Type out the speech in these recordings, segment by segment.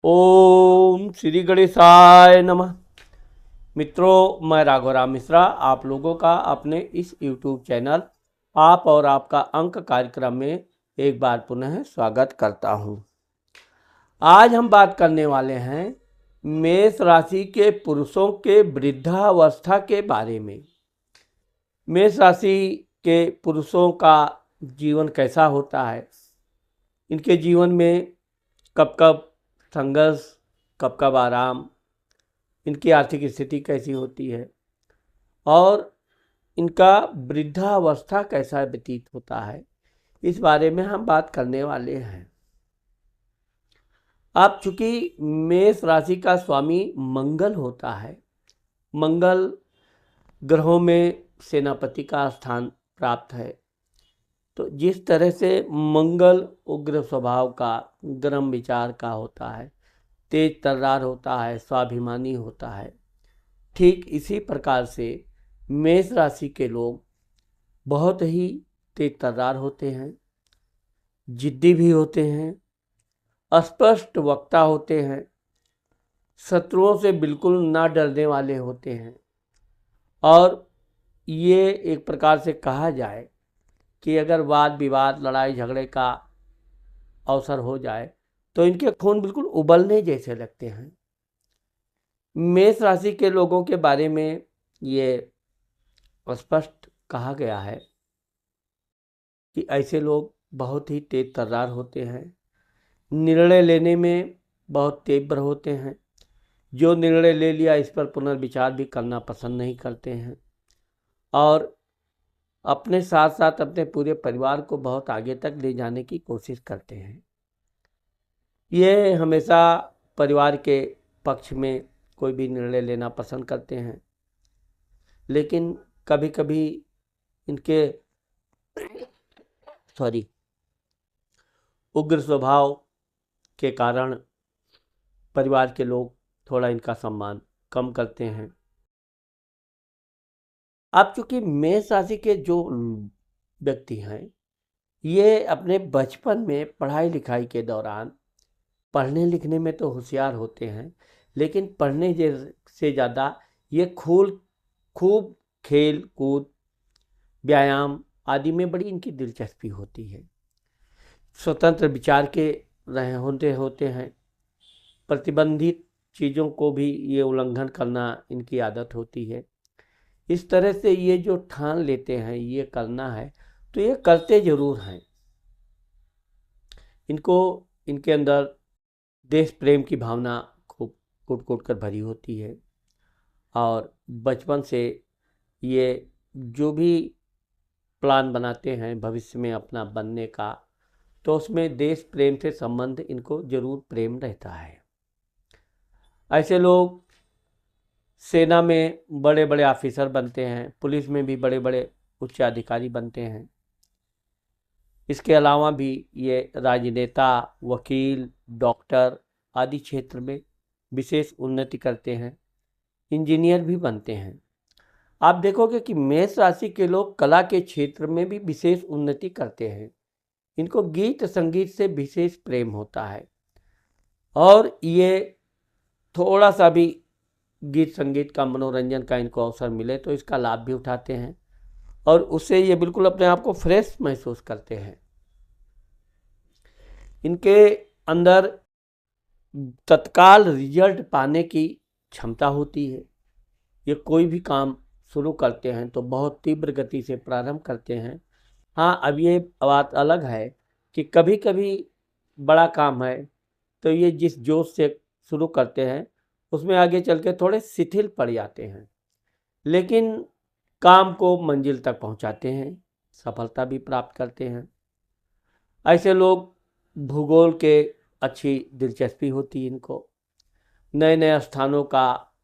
ओम श्री गणेशाय नमः। मित्रों, मैं राघवराम मिश्रा आप लोगों का अपने इस YouTube चैनल आप और आपका अंक कार्यक्रम में एक बार पुनः स्वागत करता हूं। आज हम बात करने वाले हैं मेष राशि के पुरुषों के वृद्धावस्था के बारे में। मेष राशि के पुरुषों का जीवन कैसा होता है, इनके जीवन में कब कब संघर्ष, कब कब आराम, इनकी आर्थिक स्थिति कैसी होती है और इनका वृद्धावस्था कैसा व्यतीत होता है, इस बारे में हम बात करने वाले हैं। अब चूंकि मेष राशि का स्वामी मंगल होता है, मंगल ग्रहों में सेनापति का स्थान प्राप्त है, तो जिस तरह से मंगल उग्र स्वभाव का, गर्म विचार का होता है, तेज तर्रार होता है, स्वाभिमानी होता है, ठीक इसी प्रकार से मेष राशि के लोग बहुत ही तेज तर्रार होते हैं, जिद्दी भी होते हैं, अस्पष्ट वक्ता होते हैं, शत्रुओं से बिल्कुल ना डरने वाले होते हैं। और ये एक प्रकार से कहा जाए कि अगर वाद विवाद, लड़ाई झगड़े का अवसर हो जाए तो इनके खून बिल्कुल उबलने जैसे लगते हैं। मेष राशि के लोगों के बारे में ये स्पष्ट कहा गया है कि ऐसे लोग बहुत ही तेज तर्रार होते हैं, निर्णय लेने में बहुत तीव्र होते हैं, जो निर्णय ले लिया इस पर पुनर्विचार भी करना पसंद नहीं करते हैं और अपने साथ साथ अपने पूरे परिवार को बहुत आगे तक ले जाने की कोशिश करते हैं। ये हमेशा परिवार के पक्ष में कोई भी निर्णय लेना पसंद करते हैं, लेकिन कभी कभी इनके उग्र स्वभाव के कारण परिवार के लोग थोड़ा इनका सम्मान कम करते हैं। अब चूंकि मेष राशि के जो व्यक्ति हैं, ये अपने बचपन में पढ़ाई लिखाई के दौरान पढ़ने लिखने में तो होशियार होते हैं, लेकिन पढ़ने से ज़्यादा ये खूब खेल कूद, व्यायाम आदि में बड़ी इनकी दिलचस्पी होती है। स्वतंत्र विचार के होते हैं, प्रतिबंधित चीज़ों को भी ये उल्लंघन करना इनकी आदत होती है। इस तरह से ये जो ठान लेते हैं ये करना है तो ये करते ज़रूर हैं। इनके अंदर देश प्रेम की भावना खूब कूट कर भरी होती है और बचपन से ये जो भी प्लान बनाते हैं भविष्य में अपना बनने का, तो उसमें देश प्रेम से संबंध इनको जरूर प्रेम रहता है। ऐसे लोग सेना में बड़े बड़े ऑफिसर बनते हैं, पुलिस में भी बड़े बड़े उच्च अधिकारी बनते हैं। इसके अलावा भी ये राजनेता, वकील, डॉक्टर आदि क्षेत्र में विशेष उन्नति करते हैं, इंजीनियर भी बनते हैं। आप देखोगे कि मेष राशि के लोग कला के क्षेत्र में भी विशेष उन्नति करते हैं। इनको गीत संगीत से विशेष प्रेम होता है और ये थोड़ा सा भी गीत संगीत का, मनोरंजन का इनको अवसर मिले तो इसका लाभ भी उठाते हैं और उससे ये बिल्कुल अपने आप को फ्रेश महसूस करते हैं। इनके अंदर तत्काल रिजल्ट पाने की क्षमता होती है। ये कोई भी काम शुरू करते हैं तो बहुत तीव्र गति से प्रारंभ करते हैं। हाँ, अब ये बात अलग है कि कभी कभी बड़ा काम है तो ये जिस जोश से शुरू करते हैं उसमें आगे चल के थोड़े शिथिल पड़ जाते हैं, लेकिन काम को मंजिल तक पहुंचाते हैं, सफलता भी प्राप्त करते हैं। ऐसे लोग भूगोल के अच्छी दिलचस्पी होती है इनको, नए नए स्थानों का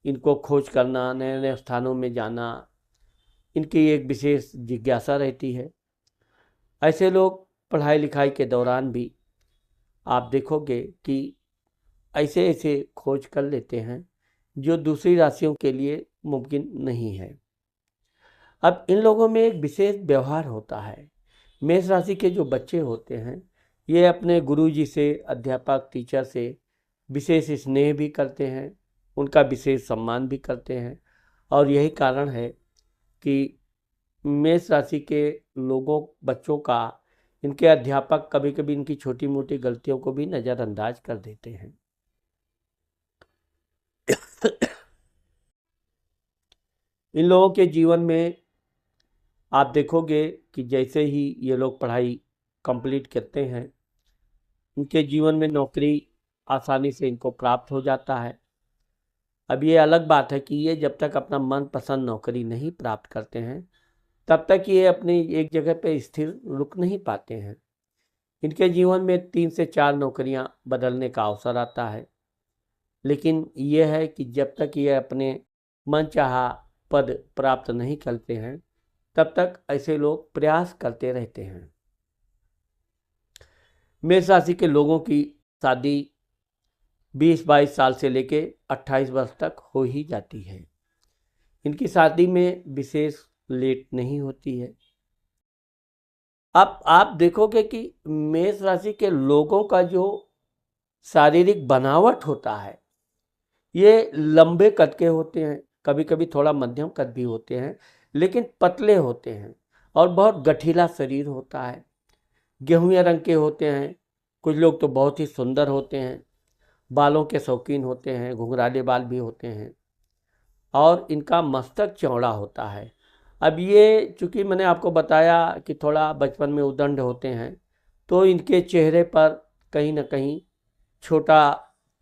इनको खोज करना, नए नए स्थानों में जाना इनकी एक विशेष जिज्ञासा रहती है। ऐसे लोग पढ़ाई लिखाई के दौरान भी आप देखोगे कि ऐसे ऐसे खोज कर लेते हैं जो दूसरी राशियों के लिए मुमकिन नहीं है। अब इन लोगों में एक विशेष व्यवहार होता है। मेष राशि के जो बच्चे होते हैं ये अपने गुरुजी से, अध्यापक, टीचर से विशेष स्नेह भी करते हैं, उनका विशेष सम्मान भी करते हैं। और यही कारण है कि मेष राशि के लोगों बच्चों का इनके अध्यापक कभी कभी इनकी छोटी मोटी गलतियों को भी नज़रअंदाज कर देते हैं। इन लोगों के जीवन में आप देखोगे कि जैसे ही ये लोग पढ़ाई कंप्लीट करते हैं, इनके जीवन में नौकरी आसानी से इनको प्राप्त हो जाता है। अब ये अलग बात है कि ये जब तक अपना मनपसंद नौकरी नहीं प्राप्त करते हैं, तब तक ये अपनी एक जगह पे स्थिर रुक नहीं पाते हैं। इनके जीवन में 3 से 4 नौकरियां बदलने का अवसर आता है, लेकिन यह है कि जब तक ये अपने मनचाहा पद प्राप्त नहीं करते हैं, तब तक ऐसे लोग प्रयास करते रहते हैं। मेष राशि के लोगों की शादी 20-22 साल से लेके 28 वर्ष तक हो ही जाती है। इनकी शादी में विशेष लेट नहीं होती है। अब आप देखोगे कि मेष राशि के लोगों का जो शारीरिक बनावट होता है, ये लंबे कद के होते हैं, कभी कभी थोड़ा मध्यम कद भी होते हैं, लेकिन पतले होते हैं और बहुत गठीला शरीर होता है। गेहूं रंग के होते हैं। कुछ लोग तो बहुत ही सुंदर होते हैं, बालों के शौकीन होते हैं, घुंघराले बाल भी होते हैं और इनका मस्तक चौड़ा होता है। अब ये चूँकि मैंने आपको बताया कि थोड़ा बचपन में उद्दंड होते हैं, तो इनके चेहरे पर कहीं ना कहीं छोटा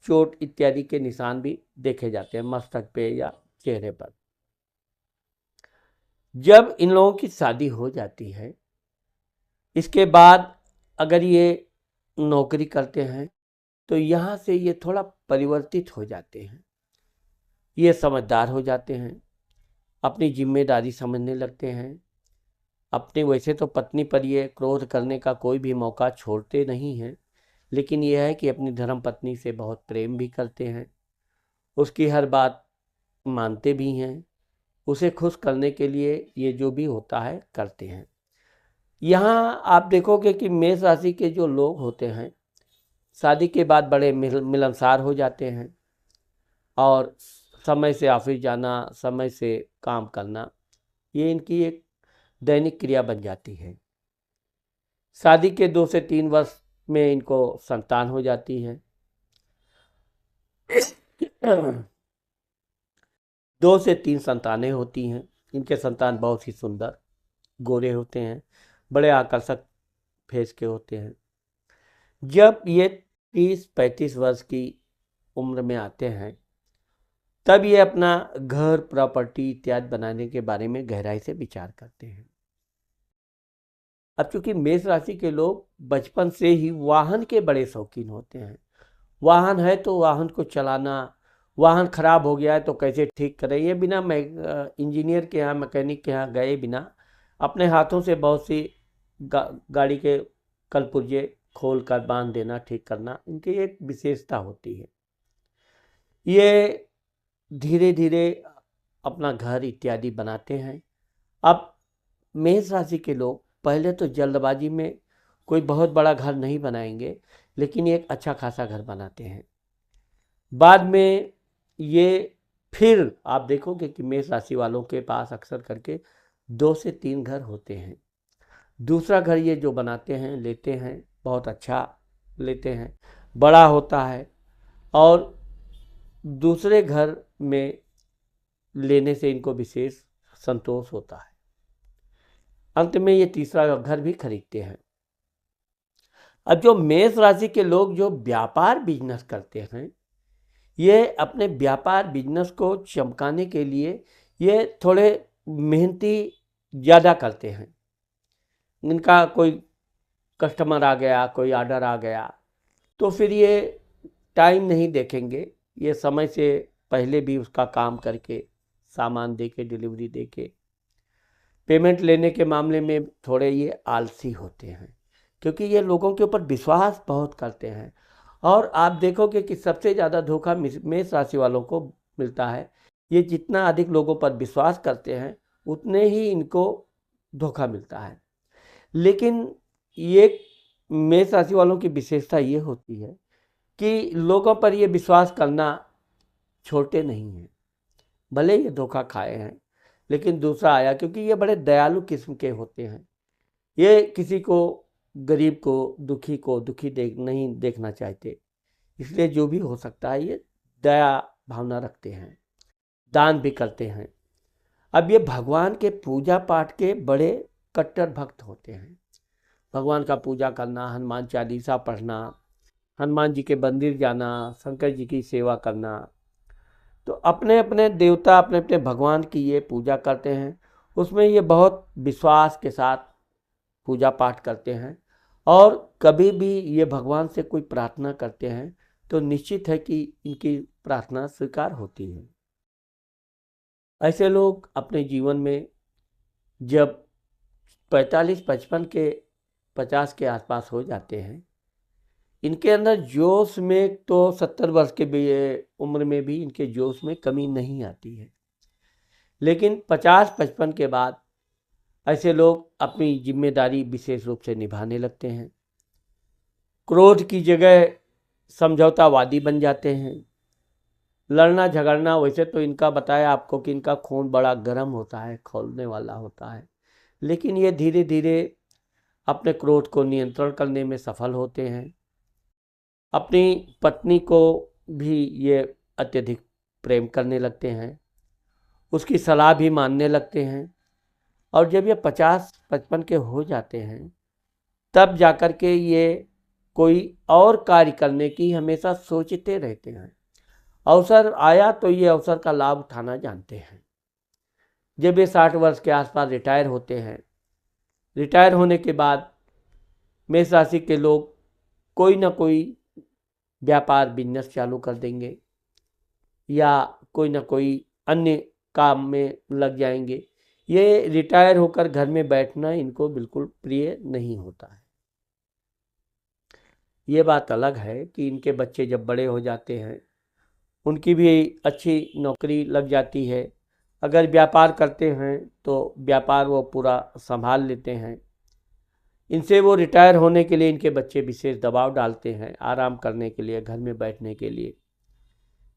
चोट इत्यादि के निशान भी देखे जाते हैं, मस्तक पे या चेहरे पर। जब इन लोगों की शादी हो जाती है, इसके बाद अगर ये नौकरी करते हैं, तो यहाँ से ये थोड़ा परिवर्तित हो जाते हैं। ये समझदार हो जाते हैं, अपनी जिम्मेदारी समझने लगते हैं। अपने वैसे तो पत्नी पर ये क्रोध करने का कोई भी मौका छोड़ते नहीं हैं, लेकिन यह है कि अपनी धर्म पत्नी से बहुत प्रेम भी करते हैं, उसकी हर बात मानते भी हैं, उसे खुश करने के लिए ये जो भी होता है करते हैं। यहाँ आप देखोगे कि मेष राशि के जो लोग होते हैं, शादी के बाद बड़े मिलनसार हो जाते हैं और समय से ऑफिस जाना, समय से काम करना, ये इनकी एक दैनिक क्रिया बन जाती है। शादी के 2 से 3 वर्ष में इनको संतान हो जाती है। 2 से 3 संतानें होती हैं। इनके संतान बहुत ही सुंदर, गोरे होते हैं, बड़े आकर्षक फेस के होते हैं। जब ये 30-35 वर्ष की उम्र में आते हैं, तब ये अपना घर, प्रॉपर्टी इत्यादि बनाने के बारे में गहराई से विचार करते हैं। अब चूंकि मेष राशि के लोग बचपन से ही वाहन के बड़े शौकीन होते हैं, वाहन है तो वाहन को चलाना, वाहन खराब हो गया है तो कैसे ठीक करें, ये बिना इंजीनियर के यहाँ, मैकेनिक के यहाँ गए बिना अपने हाथों से बहुत सी गाड़ी के कलपुर्जे खोल कर बांध देना, ठीक करना, इनकी एक विशेषता होती है। ये धीरे धीरे अपना घर इत्यादि बनाते हैं। अब मेष राशि के लोग पहले तो जल्दबाजी में कोई बहुत बड़ा घर नहीं बनाएंगे, लेकिन एक अच्छा खासा घर बनाते हैं। बाद में ये फिर आप देखोगे कि मेष राशि वालों के पास अक्सर करके 2 से 3 घर होते हैं। दूसरा घर ये जो बनाते हैं, लेते हैं, बहुत अच्छा लेते हैं, बड़ा होता है और दूसरे घर में लेने से इनको विशेष संतोष होता है। अंत में ये तीसरा घर भी खरीदते हैं। अब जो मेष राशि के लोग जो व्यापार बिजनेस करते हैं, ये अपने व्यापार बिजनेस को चमकाने के लिए ये थोड़े मेहनती ज़्यादा करते हैं। इनका कोई कस्टमर आ गया, कोई ऑर्डर आ गया, तो फिर ये टाइम नहीं देखेंगे, ये समय से पहले भी उसका काम करके, सामान दे के, डिलीवरी दे के, पेमेंट लेने के मामले में थोड़े ये आलसी होते हैं, क्योंकि ये लोगों के ऊपर विश्वास बहुत करते हैं। और आप देखोगे कि सबसे ज़्यादा धोखा मेष राशि वालों को मिलता है। ये जितना अधिक लोगों पर विश्वास करते हैं, उतने ही इनको धोखा मिलता है। लेकिन ये मेष राशि वालों की विशेषता ये होती है कि लोगों पर ये विश्वास करना छोड़ते नहीं हैं। भले ये धोखा खाए हैं, लेकिन दूसरा आया, क्योंकि ये बड़े दयालु किस्म के होते हैं। ये किसी को, गरीब को, दुखी नहीं देखना चाहते, इसलिए जो भी हो सकता है ये दया भावना रखते हैं, दान भी करते हैं। अब ये भगवान के पूजा पाठ के बड़े कट्टर भक्त होते हैं। भगवान का पूजा करना, हनुमान चालीसा पढ़ना, हनुमान जी के मंदिर जाना, शंकर जी की सेवा करना, तो अपने अपने देवता, अपने अपने भगवान की ये पूजा करते हैं। उसमें ये बहुत विश्वास के साथ पूजा पाठ करते हैं, और कभी भी ये भगवान से कोई प्रार्थना करते हैं तो निश्चित है कि इनकी प्रार्थना स्वीकार होती है। ऐसे लोग अपने जीवन में जब 45-55 के 50 के आसपास हो जाते हैं, इनके अंदर जोश में, तो 70 वर्ष के भी उम्र में भी इनके जोश में कमी नहीं आती है, लेकिन 50-55 के बाद ऐसे लोग अपनी जिम्मेदारी विशेष रूप से निभाने लगते हैं। क्रोध की जगह समझौतावादी बन जाते हैं। लड़ना झगड़ना, वैसे तो इनका बताया आपको कि इनका खून बड़ा गर्म होता है, खौलने वाला होता है, लेकिन ये धीरे धीरे अपने क्रोध को नियंत्रण करने में सफल होते हैं। अपनी पत्नी को भी ये अत्यधिक प्रेम करने लगते हैं, उसकी सलाह भी मानने लगते हैं, और जब ये 50-55 के हो जाते हैं तब जाकर के ये कोई और कार्य करने की हमेशा सोचते रहते हैं। अवसर आया तो ये अवसर का लाभ उठाना जानते हैं। जब ये 60 वर्ष के आसपास रिटायर होते हैं, रिटायर होने के बाद मेष राशि के लोग कोई ना कोई व्यापार बिजनेस चालू कर देंगे, या कोई ना कोई अन्य काम में लग जाएंगे। ये रिटायर होकर घर में बैठना इनको बिल्कुल प्रिय नहीं होता है। ये बात अलग है कि इनके बच्चे जब बड़े हो जाते हैं, उनकी भी अच्छी नौकरी लग जाती है। अगर व्यापार करते हैं तो व्यापार वो पूरा संभाल लेते हैं। इनसे वो रिटायर होने के लिए इनके बच्चे विशेष दबाव डालते हैं, आराम करने के लिए, घर में बैठने के लिए।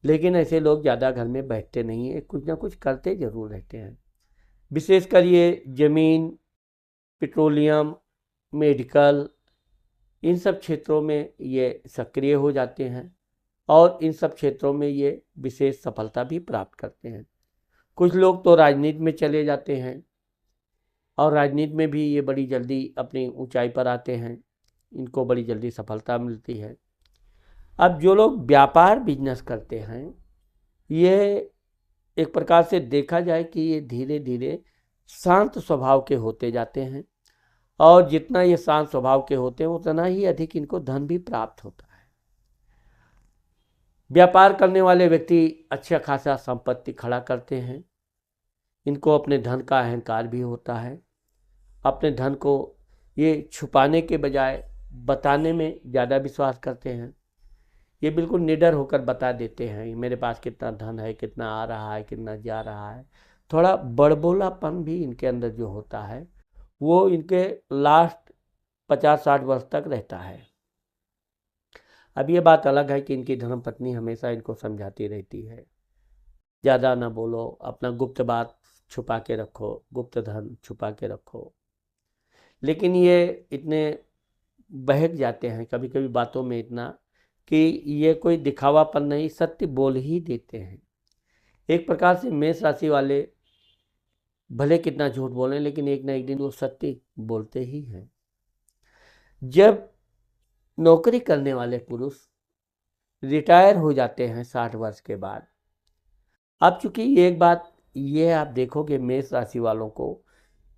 लेकिन ऐसे लोग ज़्यादा घर में बैठते नहीं हैं, कुछ ना कुछ करते ज़रूर रहते हैं। विशेषकर ये जमीन, पेट्रोलियम, मेडिकल, इन सब क्षेत्रों में ये सक्रिय हो जाते हैं, और इन सब क्षेत्रों में ये विशेष सफलता भी प्राप्त करते हैं। कुछ लोग तो राजनीति में चले जाते हैं, और राजनीति में भी ये बड़ी जल्दी अपनी ऊंचाई पर आते हैं, इनको बड़ी जल्दी सफलता मिलती है। अब जो लोग व्यापार बिजनेस करते हैं, ये एक प्रकार से देखा जाए कि ये धीरे धीरे शांत स्वभाव के होते जाते हैं, और जितना ये शांत स्वभाव के होते हैं उतना ही अधिक इनको धन भी प्राप्त होता है। व्यापार करने वाले व्यक्ति अच्छा खासा संपत्ति खड़ा करते हैं। इनको अपने धन का अहंकार भी होता है। अपने धन को ये छुपाने के बजाय बताने में ज़्यादा विश्वास करते हैं। ये बिल्कुल निडर होकर बता देते हैं मेरे पास कितना धन है, कितना आ रहा है, कितना जा रहा है। थोड़ा बड़बोलापन भी इनके अंदर जो होता है वो इनके लास्ट 50-60 वर्ष तक रहता है। अब ये बात अलग है कि इनकी धर्मपत्नी हमेशा इनको समझाती रहती है, ज़्यादा ना बोलो, अपना गुप्त बात छुपा के रखो, गुप्त धन छुपा के रखो। लेकिन ये इतने बहक जाते हैं कभी कभी बातों में इतना कि ये कोई दिखावापन नहीं, सत्य बोल ही देते हैं। एक प्रकार से मेष राशि वाले भले कितना झूठ बोलें, लेकिन एक ना एक दिन वो सत्य बोलते ही हैं। जब नौकरी करने वाले पुरुष रिटायर हो जाते हैं 60 वर्ष के बाद, अब चूंकि एक बात ये आप देखोगे मेष राशि वालों को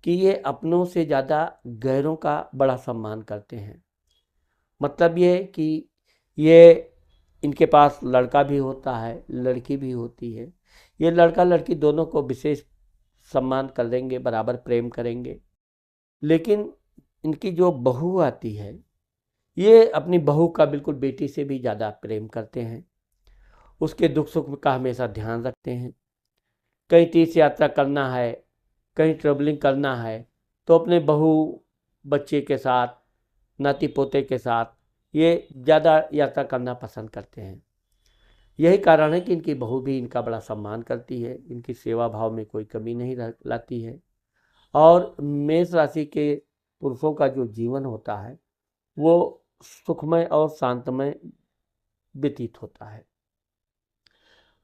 कि ये अपनों से ज़्यादा गैरों का बड़ा सम्मान करते हैं। मतलब ये कि ये इनके पास लड़का भी होता है, लड़की भी होती है। ये लड़का लड़की दोनों को विशेष सम्मान कर देंगे, बराबर प्रेम करेंगे। लेकिन इनकी जो बहू आती है, ये अपनी बहू का बिल्कुल बेटी से भी ज़्यादा प्रेम करते हैं। उसके दुख सुख का हमेशा ध्यान रखते हैं। कहीं तीर्थ यात्रा करना है, कहीं ट्रेवलिंग करना है, तो अपने बहू बच्चे के साथ, नाती पोते के साथ ये ज़्यादा यात्रा करना पसंद करते हैं। यही कारण है कि इनकी बहू भी इनका बड़ा सम्मान करती है, इनकी सेवा भाव में कोई कमी नहीं लाती है। और मेष राशि के पुरुषों का जो जीवन होता है वो सुखमय और शांतमय व्यतीत होता है।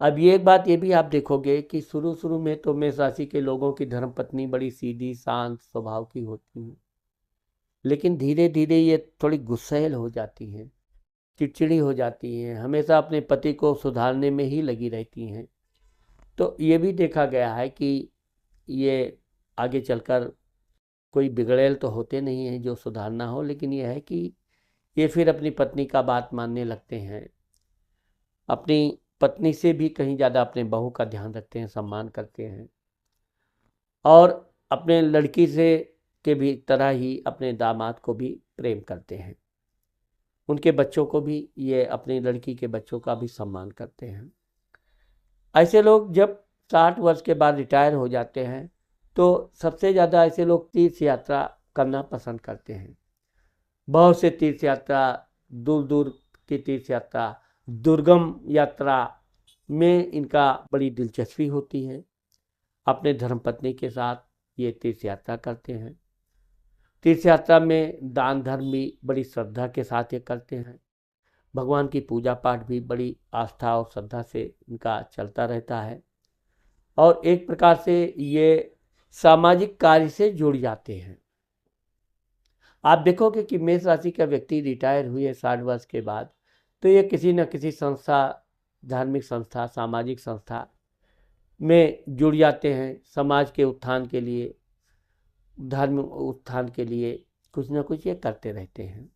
अब ये एक बात ये भी आप देखोगे कि शुरू शुरू में तो मेष राशि के लोगों की धर्मपत्नी बड़ी सीधी शांत स्वभाव की होती है, लेकिन धीरे धीरे ये थोड़ी गुस्सैल हो जाती हैं, चिड़चिड़ी हो जाती हैं, हमेशा अपने पति को सुधारने में ही लगी रहती हैं। तो ये भी देखा गया है कि ये आगे चलकर कोई बिगड़ैल तो होते नहीं हैं जो सुधारना हो, लेकिन यह है कि ये फिर अपनी पत्नी का बात मानने लगते हैं, अपनी पत्नी से भी कहीं ज़्यादा अपने बहू का ध्यान रखते हैं, सम्मान करते हैं, और अपने लड़की से के भी तरह ही अपने दामाद को भी प्रेम करते हैं। उनके बच्चों को भी ये अपनी लड़की के बच्चों का भी सम्मान करते हैं। ऐसे लोग जब 60 वर्ष के बाद रिटायर हो जाते हैं तो सबसे ज़्यादा ऐसे लोग तीर्थ यात्रा करना पसंद करते हैं। बहुत से तीर्थ यात्रा, दूर दूर की तीर्थ यात्रा, दुर्गम यात्रा में इनका बड़ी दिलचस्पी होती है। अपने धर्मपत्नी के साथ ये तीर्थ यात्रा करते हैं। तीर्थ यात्रा में दान धर्म भी बड़ी श्रद्धा के साथ ये करते हैं। भगवान की पूजा पाठ भी बड़ी आस्था और श्रद्धा से इनका चलता रहता है, और एक प्रकार से ये सामाजिक कार्य से जुड़ जाते हैं। आप देखोगे कि मेष राशि का व्यक्ति रिटायर हुए 60 वर्ष के बाद तो ये किसी न किसी संस्था, धार्मिक संस्था, सामाजिक संस्था में जुड़ जाते हैं। समाज के उत्थान के लिए, धार्मिक उत्थान के लिए कुछ न कुछ ये करते रहते हैं।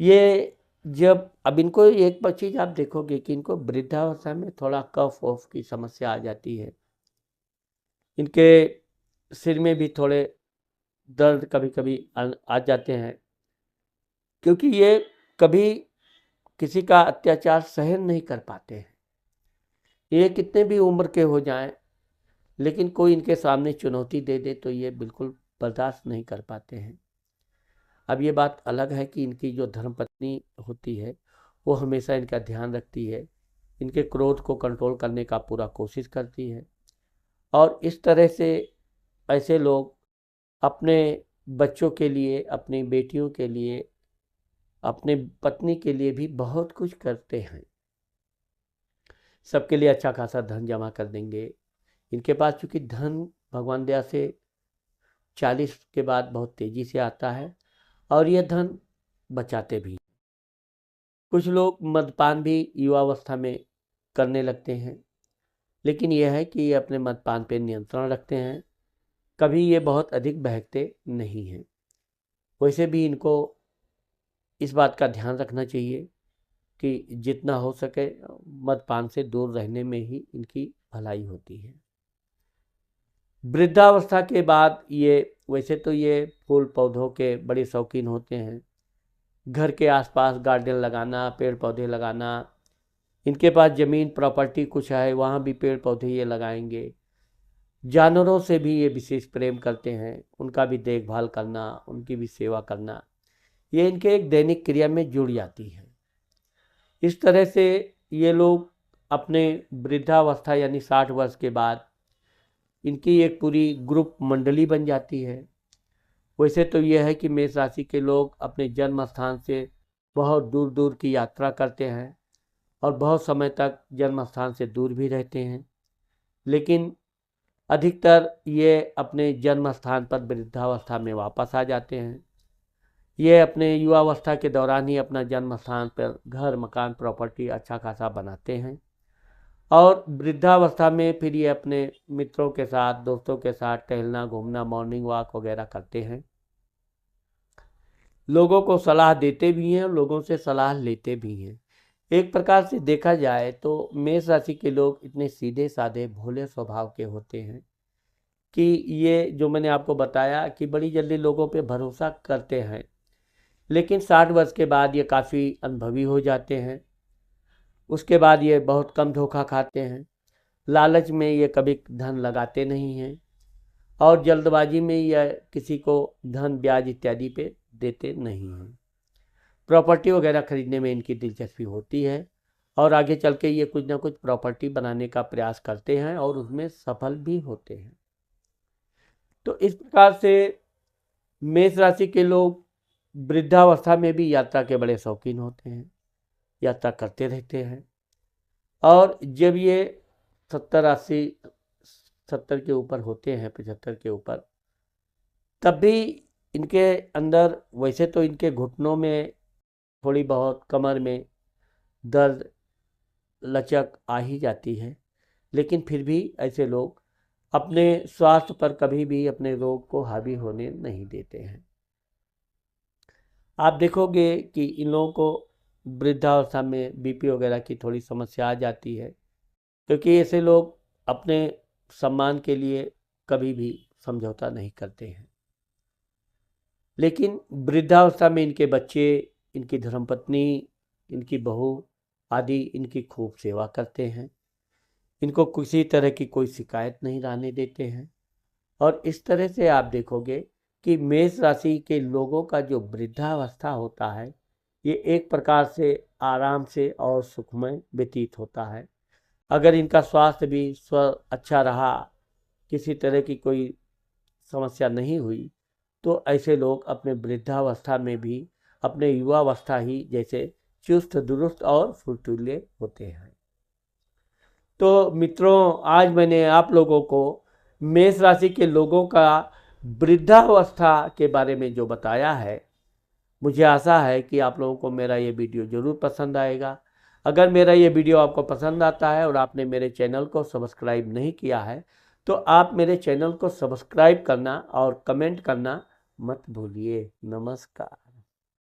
ये जब अब इनको एक चीज़ आप देखोगे कि इनको वृद्धावस्था में थोड़ा कफ ऑफ की समस्या आ जाती है। इनके सिर में भी थोड़े दर्द कभी कभी आ जाते हैं, क्योंकि ये कभी किसी का अत्याचार सहन नहीं कर पाते हैं। ये कितने भी उम्र के हो जाएं, लेकिन कोई इनके सामने चुनौती दे दे तो ये बिल्कुल बर्दाश्त नहीं कर पाते हैं। अब ये बात अलग है कि इनकी जो धर्मपत्नी होती है वो हमेशा इनका ध्यान रखती है, इनके क्रोध को कंट्रोल करने का पूरा कोशिश करती है, और इस तरह से ऐसे लोग अपने बच्चों के लिए, अपनी बेटियों के लिए, अपने पत्नी के लिए भी बहुत कुछ करते हैं। सबके लिए अच्छा खासा धन जमा कर देंगे। इनके पास चूँकि धन भगवान दया से 40 के बाद बहुत तेज़ी से आता है, और यह धन बचाते भी। कुछ लोग मद्यपान भी युवावस्था में करने लगते हैं, लेकिन यह है कि ये अपने मद्यपान पर नियंत्रण रखते हैं, कभी ये बहुत अधिक बहकते नहीं हैं। वैसे भी इनको इस बात का ध्यान रखना चाहिए कि जितना हो सके मद्यपान से दूर रहने में ही इनकी भलाई होती है। वृद्धावस्था के बाद ये वैसे तो ये फूल पौधों के बड़े शौकीन होते हैं। घर के आसपास गार्डन लगाना, पेड़ पौधे लगाना, इनके पास ज़मीन प्रॉपर्टी कुछ है, वहाँ भी पेड़ पौधे ये लगाएंगे। जानवरों से भी ये विशेष प्रेम करते हैं, उनका भी देखभाल करना, उनकी भी सेवा करना, ये इनके एक दैनिक क्रिया में जुड़ जाती है। इस तरह से ये लोग अपने वृद्धावस्था यानी 60 वर्ष के बाद इनकी एक पूरी ग्रुप मंडली बन जाती है। वैसे तो यह है कि मेष राशि के लोग अपने जन्म स्थान से बहुत दूर दूर की यात्रा करते हैं और बहुत समय तक जन्म स्थान से दूर भी रहते हैं, लेकिन अधिकतर ये अपने जन्म स्थान पर वृद्धावस्था में वापस आ जाते हैं। ये अपने युवावस्था के दौरान ही अपना जन्म स्थान पर घर, मकान, प्रॉपर्टी अच्छा खासा बनाते हैं, और वृद्धावस्था में फिर ये अपने मित्रों के साथ, दोस्तों के साथ टहलना, घूमना, मॉर्निंग वॉक वगैरह करते हैं। लोगों को सलाह देते भी हैं और लोगों से सलाह लेते भी हैं। एक प्रकार से देखा जाए तो मेष राशि के लोग इतने सीधे साधे भोले स्वभाव के होते हैं कि ये जो मैंने आपको बताया कि बड़ी जल्दी लोगों पे भरोसा करते हैं, लेकिन 60 वर्ष के बाद ये काफ़ी अनुभवी हो जाते हैं। उसके बाद ये बहुत कम धोखा खाते हैं। लालच में ये कभी धन लगाते नहीं हैं, और जल्दबाजी में यह किसी को धन, ब्याज इत्यादि पे देते नहीं हैं। प्रॉपर्टी वगैरह खरीदने में इनकी दिलचस्पी होती है और आगे चल के ये कुछ ना कुछ प्रॉपर्टी बनाने का प्रयास करते हैं और उसमें सफल भी होते हैं। तो इस प्रकार से मेष राशि के लोग वृद्धावस्था में भी यात्रा के बड़े शौकीन होते हैं, यात्रा करते रहते हैं और जब ये 70-80 70 के ऊपर होते हैं, 75 के ऊपर, तब भी इनके अंदर, वैसे तो इनके घुटनों में थोड़ी बहुत, कमर में दर्द, लचक आ ही जाती है, लेकिन फिर भी ऐसे लोग अपने स्वास्थ्य पर कभी भी अपने रोग को हावी होने नहीं देते हैं। आप देखोगे कि इन लोगों को वृद्धावस्था में बीपी वगैरह की थोड़ी समस्या आ जाती है, क्योंकि ऐसे लोग अपने सम्मान के लिए कभी भी समझौता नहीं करते हैं। लेकिन वृद्धावस्था में इनके बच्चे, इनकी धर्मपत्नी, इनकी बहू आदि इनकी खूब सेवा करते हैं, इनको किसी तरह की कोई शिकायत नहीं रहने देते हैं। और इस तरह से आप देखोगे कि मेष राशि के लोगों का जो वृद्धावस्था होता है, ये एक प्रकार से आराम से और सुखमय व्यतीत होता है। अगर इनका स्वास्थ्य भी अच्छा रहा, किसी तरह की कोई समस्या नहीं हुई, तो ऐसे लोग अपने वृद्धावस्था में भी अपने युवावस्था ही जैसे चुस्त दुरुस्त और फुर्तीले होते हैं। तो मित्रों, आज मैंने आप लोगों को मेष राशि के लोगों का वृद्धावस्था के बारे में जो बताया है, मुझे आशा है कि आप लोगों को मेरा ये वीडियो ज़रूर पसंद आएगा। अगर मेरा ये वीडियो आपको पसंद आता है और आपने मेरे चैनल को सब्सक्राइब नहीं किया है, तो आप मेरे चैनल को सब्सक्राइब करना और कमेंट करना मत भूलिए। नमस्कार।